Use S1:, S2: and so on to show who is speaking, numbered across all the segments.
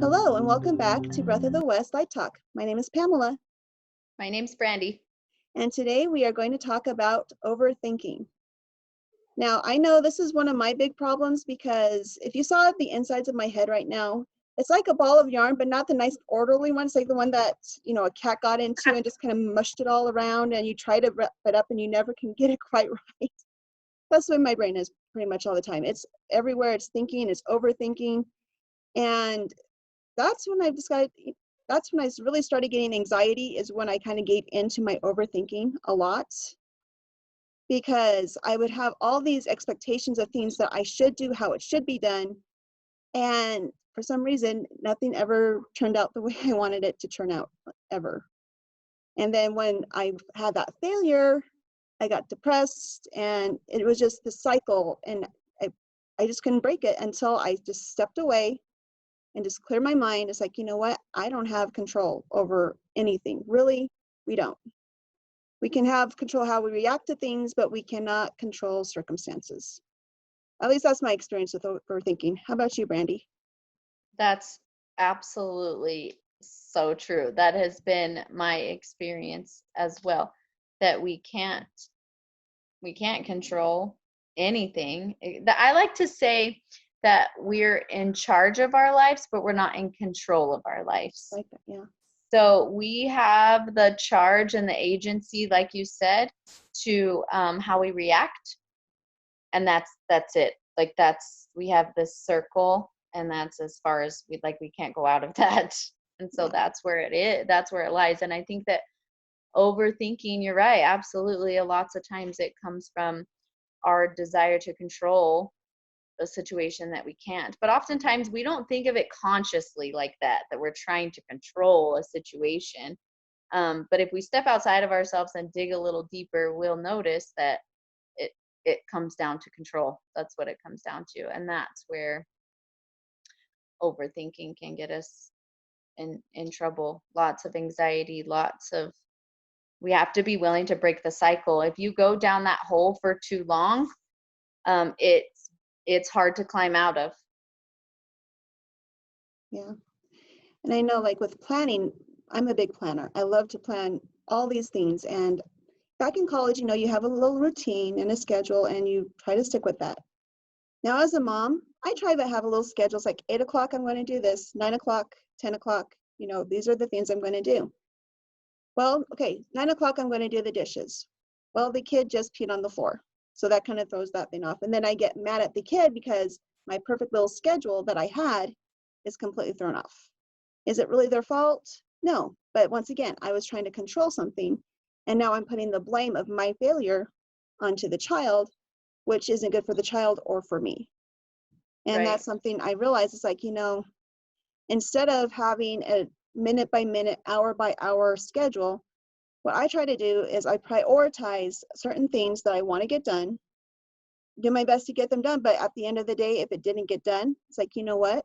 S1: Hello, and welcome back to Breath of the West Light Talk. My name is Pamela,
S2: My name's Brandy.
S1: and today we are going to talk about overthinking. Now, I know this is one of my big problems because if you saw the insides of my head right now, it's like a ball of yarn, but not the nice orderly one. It's like the one that, a cat got into and just kind of mushed it all around, and you try to wrap it up and you never can get it quite right. That's the way my brain is pretty much all the time. It's everywhere, it's thinking, it's overthinking, and that's when I decided, that's when I really started getting anxiety, is when I kind of gave into my overthinking a lot, because I would have all these expectations of things that I should do, how it should be done. And for some reason, nothing ever turned out the way I wanted it to turn out, ever. And then when I had that failure, I got depressed, and it was just the cycle. And I just couldn't break it until I just stepped away and just clear my mind. It's like, you know what? I don't have control over anything. Really, we don't. We can have control how we react to things, but we cannot control circumstances. At least that's my experience with overthinking. How about you, Brandy?
S2: That's absolutely so true. That has been my experience as well. That we can't control anything. I like to say that we're in charge of our lives, but we're not in control of our lives.
S1: Like that, yeah.
S2: So we have the charge and the agency, like you said, to how we react, and that's it. Like we have this circle, and that's as far as we can't go out of that. And so
S1: Yeah.
S2: that's where it is. That's where it lies. And I think that overthinking, you're right, absolutely. Lots of times it comes from our desire to control a situation that we can't. But oftentimes we don't think of it consciously like that we're trying to control a situation. But if we step outside of ourselves and dig a little deeper, we'll notice that it it comes down to control. That's what it comes down to. And that's where overthinking can get us in trouble. Lots of anxiety, we have to be willing to break the cycle. If you go down that hole for too long, it's hard to climb out of.
S1: Yeah. And I know, like with planning, I'm a big planner. I love to plan all these things. And back in college, you have a little routine and a schedule, and you try to stick with that. Now, as a mom, I try to have a little schedule. It's like 8 o'clock, I'm going to do this, 9 o'clock, 10 o'clock, these are the things I'm going to do. Well, okay, 9 o'clock, I'm going to do the dishes. Well, the kid just peed on the floor. So that kind of throws that thing off. And then I get mad at the kid because my perfect little schedule that I had is completely thrown off. Is it really their fault? No. But once again, I was trying to control something, and now I'm putting the blame of my failure onto the child, which isn't good for the child or for me. And
S2: Right.
S1: that's something I realized is like, instead of having a minute by minute, hour by hour schedule, what I try to do is I prioritize certain things that I want to get done, do my best to get them done. But at the end of the day, if it didn't get done, it's like, you know what?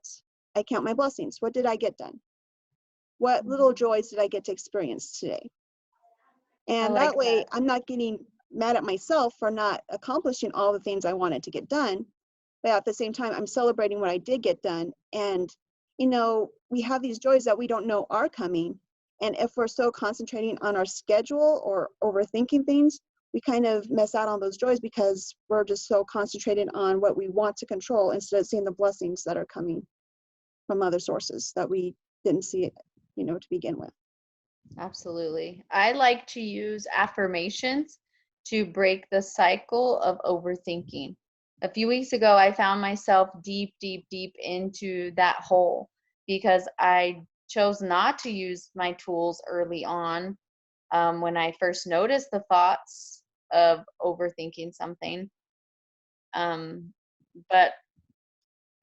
S1: I count my blessings. What did I get done? What little joys did I get to experience today?
S2: I
S1: And that
S2: like
S1: way,
S2: that.
S1: I'm not getting mad at myself for not accomplishing all the things I wanted to get done. But at the same time, I'm celebrating what I did get done. And, we have these joys that we don't know are coming. And if we're so concentrating on our schedule or overthinking things, we kind of miss out on those joys because we're just so concentrated on what we want to control instead of seeing the blessings that are coming from other sources that we didn't see, to begin with.
S2: Absolutely. I like to use affirmations to break the cycle of overthinking. A few weeks ago, I found myself deep, deep, deep into that hole because I chose not to use my tools early on, when I first noticed the thoughts of overthinking something. Um, but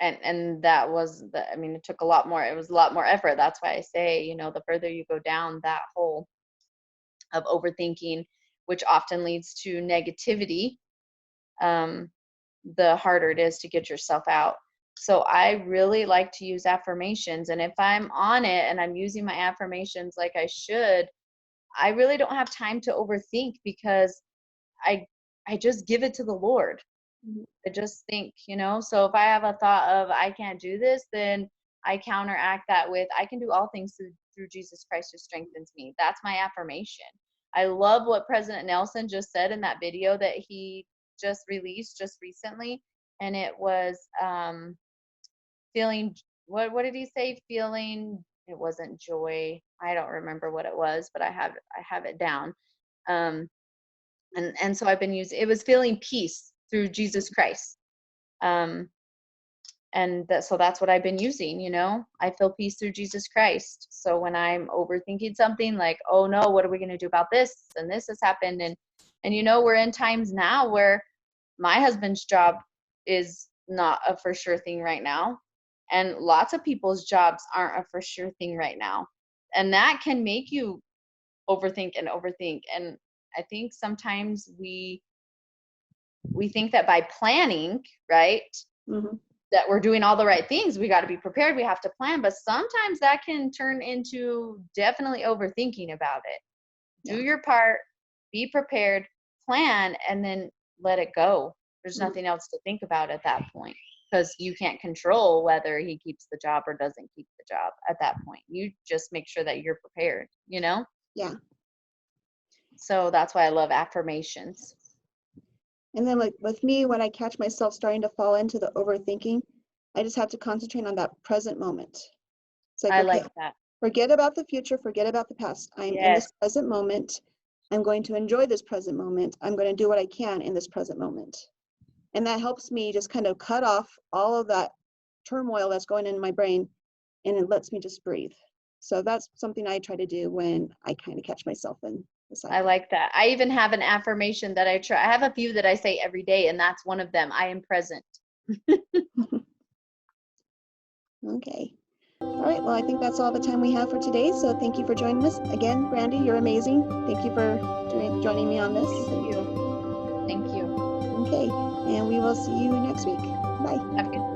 S2: and that was it took a lot more. It was a lot more effort. That's why I say, the further you go down that hole of overthinking, which often leads to negativity, um, the harder it is to get yourself out. So I really like to use affirmations. And if I'm on it and I'm using my affirmations like I should, I really don't have time to overthink because I I just give it to the Lord.
S1: Mhm.
S2: I just think, so if I have a thought of I can't do this, then I counteract that with, I can do all things through Jesus Christ who strengthens me. That's my affirmation. I love what President Nelson just said in that video that he just released just recently. And it was feeling, what did he say? Feeling, it wasn't joy. I don't remember what it was, but I have it down. And so I've been using, it was feeling peace through Jesus Christ. So that's what I've been using, you know. I feel peace through Jesus Christ. So when I'm overthinking something like, oh no, what are we going to do about this? And this has happened. And you know, we're in times now where my husband's job is not a for sure thing right now. And lots of people's jobs aren't a for sure thing right now. And that can make you overthink and overthink. And I think sometimes we think that by planning, right,
S1: Mm-hmm.
S2: that we're doing all the right things. We got to be prepared. We have to plan. But sometimes that can turn into definitely overthinking about it. Do your part, be prepared, plan, and then let it go. There's nothing else to think about at that point, because you can't control whether he keeps the job or doesn't keep the job at that point. You just make sure that you're prepared, you know?
S1: Yeah.
S2: So that's why I love affirmations.
S1: And then like with me, when I catch myself starting to fall into the overthinking, I just have to concentrate on that present moment. It's like,
S2: I
S1: okay,
S2: like that.
S1: forget about the future, forget about the past. I'm in this present moment. I'm going to enjoy this present moment. I'm going to do what I can in this present moment. And that helps me just kind of cut off all of that turmoil that's going in my brain, and it lets me just breathe. So that's something I try to do when I kind of catch myself in the cycle.
S2: I like that. I even have an affirmation that I try. I have a few that I say every day, and that's one of them. I am present.
S1: Okay. All right. Well, I think that's all the time we have for today. So thank you for joining us. Again, Brandy, you're amazing. Thank you for joining me on this.
S2: Thank you. Thank you.
S1: Okay. And we will see you next week. Bye.
S2: Have a good